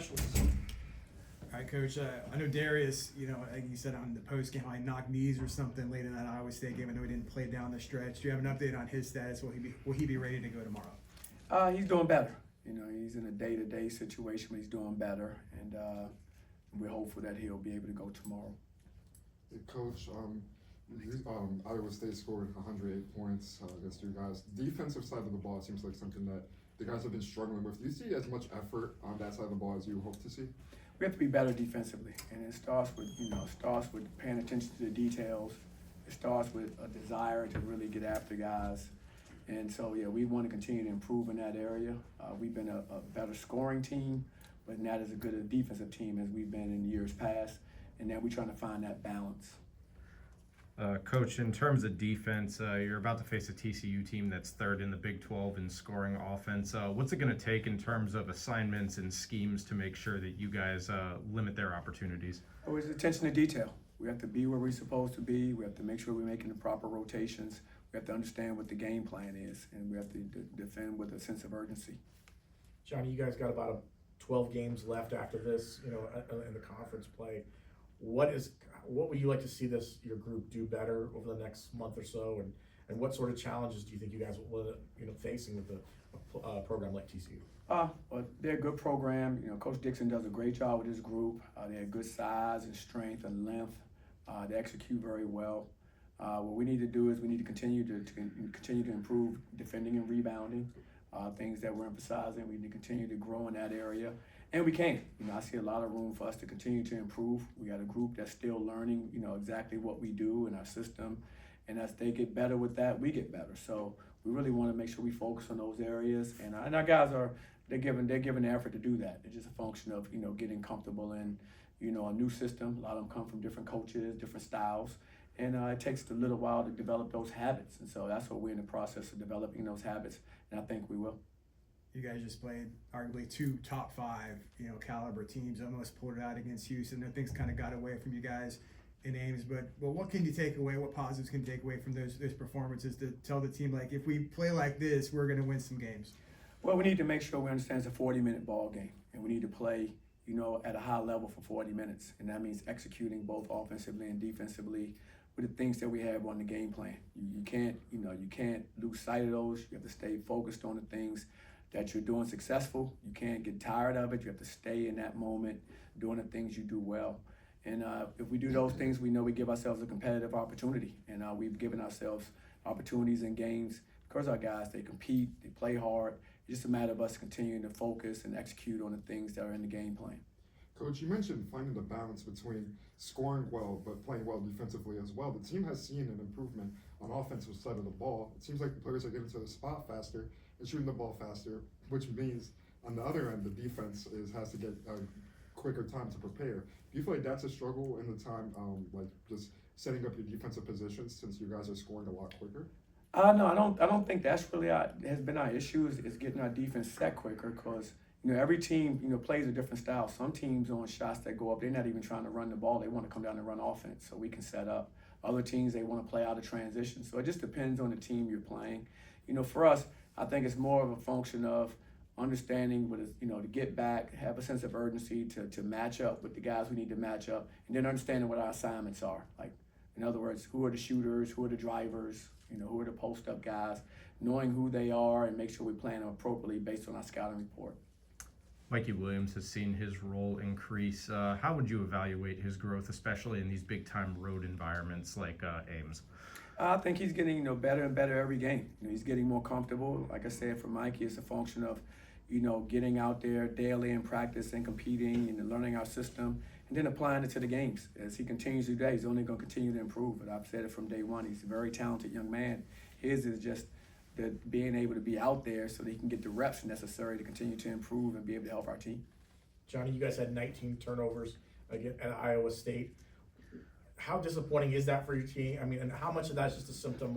specialists. All right, Coach. I know Darius, like you said on the post game, like knocked knees or something late in that Iowa State game. I know he didn't play down the stretch. Do you have an update on his status? Will he be ready to go tomorrow? He's doing better. He's in a day-to-day situation, but he's doing better, and we're hopeful that he'll be able to go tomorrow. Hey, Coach, Iowa State scored 108 points against you guys. Defensive side of the ball seems like something that the guys have been struggling with. Do you see as much effort on that side of the ball as you hope to see? We have to be better defensively, and it starts with paying attention to the details. It starts with a desire to really get after guys. And so, yeah, we want to continue to improve in that area. We've been a better scoring team, but not as good a defensive team as we've been in years past. And now we're trying to find that balance. Coach, in terms of defense, you're about to face a TCU team that's third in the Big 12 in scoring offense. What's it going to take in terms of assignments and schemes to make sure that you guys limit their opportunities? Always attention to detail. We have to be where we're supposed to be. We have to make sure we're making the proper rotations. We have to understand what the game plan is, and we have to defend with a sense of urgency. Johnny, you guys got about 12 games left after this, in the conference play. What would you like to see your group do better over the next month or so, and what sort of challenges do you think you guys will facing with a program like TCU? Well, they're a good program. Coach Dixon does a great job with his group. They have good size and strength and length. They execute very well. What we need to do is we need to continue to improve defending and rebounding, things that we're emphasizing. We need to continue to grow in that area. And we can. I see a lot of room for us to continue to improve. We got a group that's still learning, exactly what we do in our system. And as they get better with that, we get better. So we really want to make sure we focus on those areas. And our guys they're giving the effort to do that. It's just a function of, getting comfortable in, a new system. A lot of them come from different coaches, different styles. And it takes a little while to develop those habits. And so that's what we're in the process of developing those habits. And I think we will. You guys just played arguably two top five, caliber teams. Almost pulled it out against Houston. Things kind of got away from you guys in Ames. But what can you take away? What positives can you take away from those performances to tell the team, like, if we play like this, we're going to win some games? Well, we need to make sure we understand it's a 40-minute ball game, and we need to play, at a high level for 40 minutes, and that means executing both offensively and defensively with the things that we have on the game plan. You can't lose sight of those. You have to stay focused on the things that you're doing successful. You can't get tired of it. You have to stay in that moment doing the things you do well. And if we do those things, we know we give ourselves a competitive opportunity. And we've given ourselves opportunities in games because our guys, they compete, they play hard. It's just a matter of us continuing to focus and execute on the things that are in the game plan. Coach, you mentioned finding the balance between scoring well but playing well defensively as well. The team has seen an improvement on offensive side of the ball. It seems like the players are getting to the spot faster and shooting the ball faster, which means on the other end, the defense has to get a quicker time to prepare. Do you feel like that's a struggle in the time, like just setting up your defensive positions since you guys are scoring a lot quicker? No, I don't think that's really has been our issue is getting our defense set quicker because every team plays a different style. Some teams on shots that go up, they're not even trying to run the ball. They want to come down and run offense so we can set up. Other teams, they want to play out of transition. So it just depends on the team you're playing. For us, I think it's more of a function of understanding what is, to get back, have a sense of urgency to match up with the guys we need to match up, and then understanding what our assignments are. Like, in other words, who are the shooters, who are the drivers, who are the post-up guys, knowing who they are and make sure we plan them appropriately based on our scouting report. Mikey Williams has seen his role increase. How would you evaluate his growth, especially in these big-time road environments like Ames? I think he's getting better and better every game. He's getting more comfortable. Like I said, for Mikey, it's a function of getting out there daily in practice and competing and learning our system and then applying it to the games. As he continues to do that, he's only going to continue to improve. But I've said it from day one. He's a very talented young man. His is just being able to be out there so that he can get the reps necessary to continue to improve and be able to help our team. Johnny, you guys had 19 turnovers again at Iowa State. How disappointing is that for your team? I mean, and how much of that's just a symptom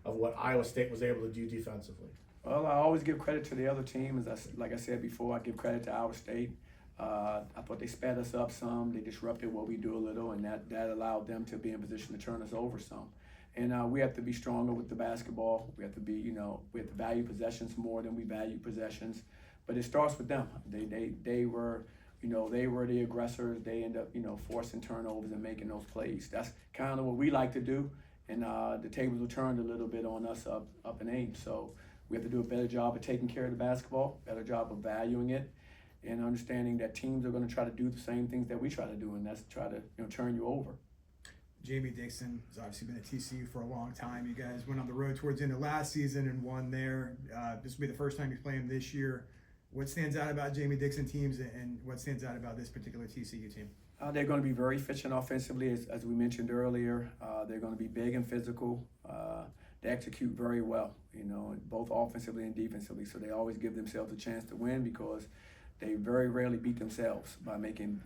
of what Iowa State was able to do defensively? Well, I always give credit to the other team. Like I said before, I give credit to Iowa State. I thought they sped us up some. They disrupted what we do a little, and that allowed them to be in position to turn us over some. And we have to be stronger with the basketball. We have to be, we have to value possessions more than we value possessions. But it starts with them. They were, they were the aggressors. They end up, forcing turnovers and making those plays. That's kind of what we like to do. And the tables will turn a little bit on us up in Ames. So we have to do a better job of taking care of the basketball, better job of valuing it, and understanding that teams are going to try to do the same things that we try to do, and that's try to turn you over. Jamie Dixon has obviously been at TCU for a long time. You guys went on the road towards the end of last season and won there. This will be the first time you play him this year. What stands out about Jamie Dixon teams, and what stands out about this particular TCU team? They're going to be very efficient offensively, as we mentioned earlier. They're going to be big and physical. They execute very well, both offensively and defensively. So they always give themselves a chance to win because they very rarely beat themselves by making,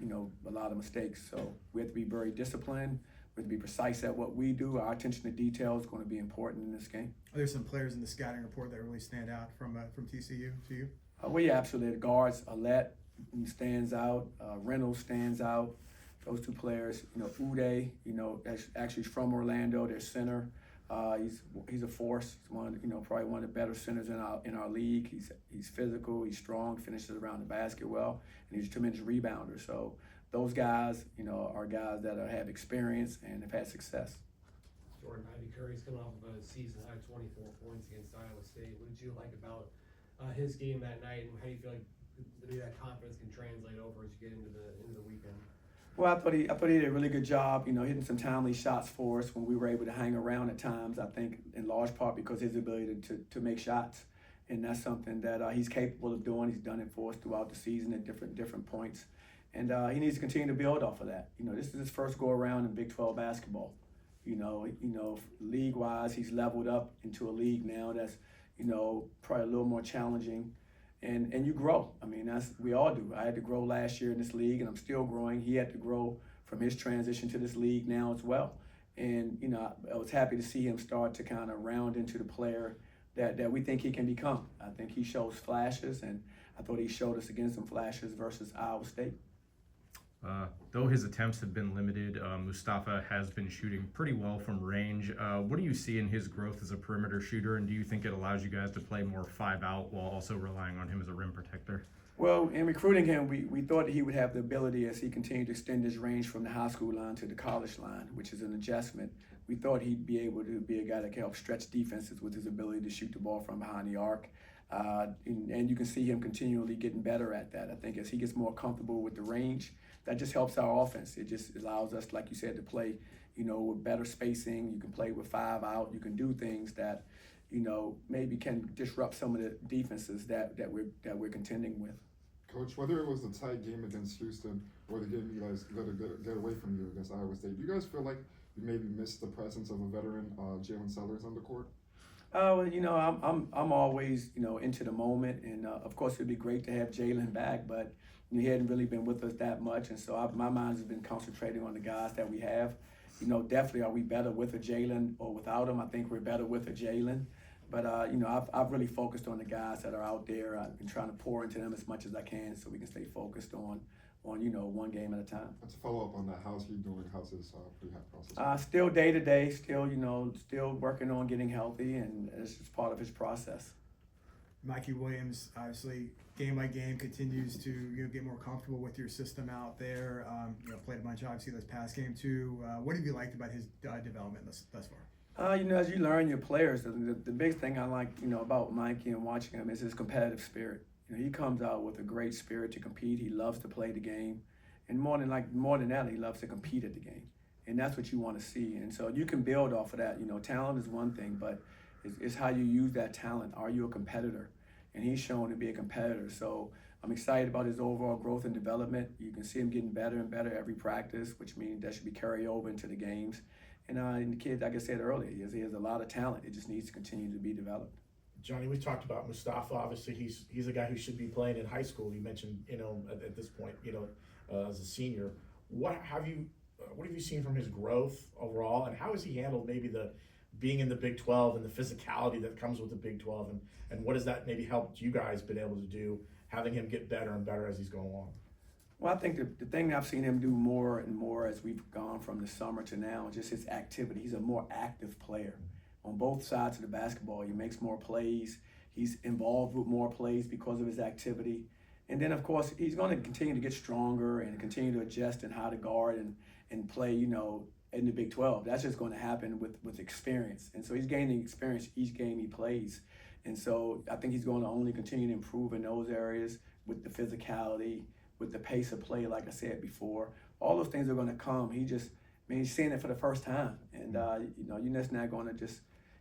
a lot of mistakes. So we have to be very disciplined. We have to be precise at what we do. Our attention to detail is going to be important in this game. Are there some players in the scouting report that really stand out from TCU to you? Well, yeah, absolutely. The guards, Alette stands out. Reynolds stands out. Those two players, Uday, actually he's from Orlando. Their center, he's a force. He's probably one of the better centers in our league. He's physical. He's strong. Finishes around the basket well, and he's a tremendous rebounder. So those guys, are guys that have experience and have had success. Jordan, Ivy Curry's coming off of a season high 24 points against Iowa State. What did you like about his game that night, and how do you feel like maybe that confidence can translate over as you get into the weekend? Well, I thought he did a really good job, hitting some timely shots for us when we were able to hang around at times. I think in large part because his ability to make shots, and that's something that he's capable of doing. He's done it for us throughout the season at different points, and he needs to continue to build off of that. This is his first go around in Big 12 basketball. League-wise, he's leveled up into a league now that's probably a little more challenging. And you grow. We all do. I had to grow last year in this league, and I'm still growing. He had to grow from his transition to this league now as well. And, I was happy to see him start to kind of round into the player that we think he can become. I think he shows flashes, and I thought he showed us again some flashes versus Iowa State. Though his attempts have been limited, Mustafa has been shooting pretty well from range. What do you see in his growth as a perimeter shooter, and do you think it allows you guys to play more 5-out while also relying on him as a rim protector? Well, in recruiting him, we thought that he would have the ability as he continued to extend his range from the high school line to the college line, which is an adjustment. We thought he'd be able to be a guy that can help stretch defenses with his ability to shoot the ball from behind the arc. And you can see him continually getting better at that. I think as he gets more comfortable with the range, that just helps our offense. It just allows us, like you said, to play, with better spacing. You can play with 5-out. You can do things that, maybe can disrupt some of the defenses that we're contending with. Coach, whether it was the tight game against Houston or the game you guys got to get away from you against Iowa State, do you guys feel like you maybe missed the presence of a veteran, Jalen Sellers, on the court? Well, I'm always, into the moment, and of course it'd be great to have Jalen back, but he hadn't really been with us that much, and so my mind has been concentrating on the guys that we have. Definitely, are we better with a Jalen or without him? I think we're better with a Jalen, but I've really focused on the guys that are out there. I've been trying to pour into them as much as I can, so we can stay focused on one game at a time. To follow up on that, how's he doing? How's his rehab process? Still day to day, still working on getting healthy, and it's just part of his process. Mikey Williams, obviously, game by game, continues to get more comfortable with your system out there. Played a bunch, obviously, this past game too. What have you liked about his development thus far? As you learn your players, the big thing I like, about Mikey and watching him is his competitive spirit. He comes out with a great spirit to compete. He loves to play the game, and more than that, he loves to compete at the game, and that's what you want to see. And so you can build off of that. Talent is one thing, but it's how you use that talent. Are you a competitor? And he's shown to be a competitor. So I'm excited about his overall growth and development. You can see him getting better and better every practice, which means that should be carried over into the games. And the kid, like I said earlier, he has a lot of talent. It just needs to continue to be developed. Johnny, we talked about Mustafa. Obviously, he's a guy who should be playing in high school. You mentioned, at this point, as a senior. What have you seen from his growth overall, and how has he handled maybe the being in the Big 12 and the physicality that comes with the Big 12, and what has that maybe helped you guys been able to do, having him get better and better as he's going along? Well, I think the thing that I've seen him do more and more as we've gone from the summer to now is just his activity. He's a more active player. On both sides of the basketball, he makes more plays. He's involved with more plays because of his activity. And then, of course, he's going to continue to get stronger and continue to adjust in how to guard and play, you know, in the Big 12. That's just going to happen with experience. And so he's gaining experience each game he plays. And so I think he's going to only continue to improve in those areas with the physicality, with the pace of play, like I said before. All those things are going to come. He's seeing it for the first time. And, you know, you're just not going to just,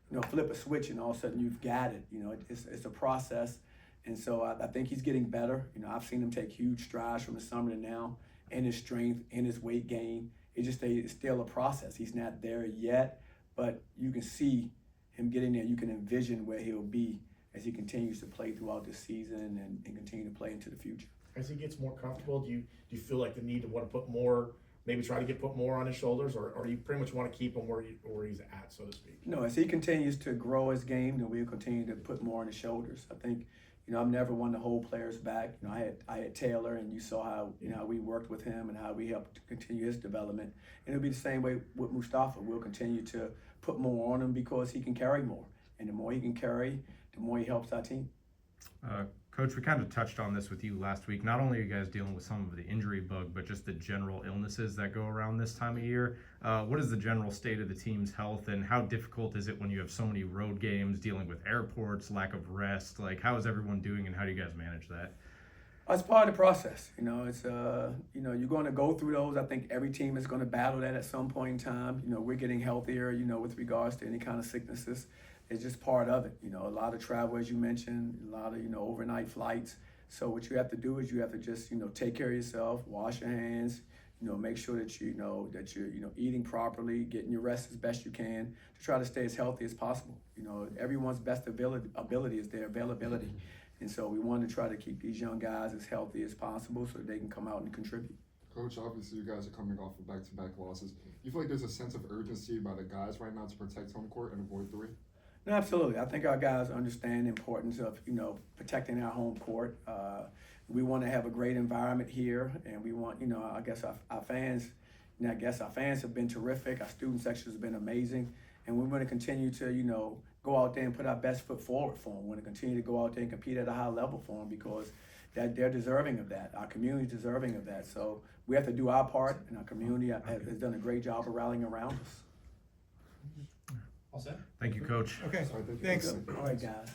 you know, flip a switch and all of a sudden you've got it. You know, it's a process. And so I think he's getting better. You know, I've seen him take huge strides from the summer to now in his strength, in his weight gain. It's still a process. He's not there yet, but you can see him getting there. You can envision where he'll be as he continues to play throughout the season and continue to play into the future. As he gets more comfortable, do you feel like the need to want to put more, maybe try to put more on his shoulders, or do you pretty much want to keep him where he's at, so to speak? No, as he continues to grow his game, then we'll continue to put more on his shoulders. I think, you know, I'm never one to hold players back. You know, I had Taylor, and you saw how, you know, how we worked with him and how we helped to continue his development. And it'll be the same way with Mustafa. We'll continue to put more on him because he can carry more. And the more he can carry, the more he helps our team. Coach, we kind of touched on this with you last week. Not only are you guys dealing with some of the injury bug, but just the general illnesses that go around this time of year. What is the general state of the team's health, and how difficult is it when you have so many road games, dealing with airports, lack of rest? Like, how is everyone doing, and how do you guys manage that? It's part of the process. You know, it's you know, you're going to go through those. I think every team is going to battle that at some point in time. You know, we're getting healthier, you know, with regards to any kind of sicknesses. It's just part of it. You know, a lot of travel, as you mentioned, a lot of, you know, overnight flights. So what you have to do is you have to just, you know, take care of yourself, wash your hands, you know, make sure that you're eating properly, getting your rest as best you can to try to stay as healthy as possible. You know, everyone's best ability is their availability. And so we want to try to keep these young guys as healthy as possible so that they can come out and contribute. Coach, obviously you guys are coming off of back-to-back losses. You feel like there's a sense of urgency by the guys right now to protect home court and avoid three? No, absolutely. I think our guys understand the importance of, you know, protecting our home court. We want to have a great environment here, and we want, you know, I guess our fans, you know, our fans have been terrific. Our student section has been amazing, and we want to continue to, you know, go out there and put our best foot forward for them. We want to continue to go out there and compete at a high level for them because they're deserving of that. Our community is deserving of that. So we have to do our part, and our community has done a great job of rallying around us. All set? Thank you, Coach. Okay, Sorry, thank you. thanks. All right, guys.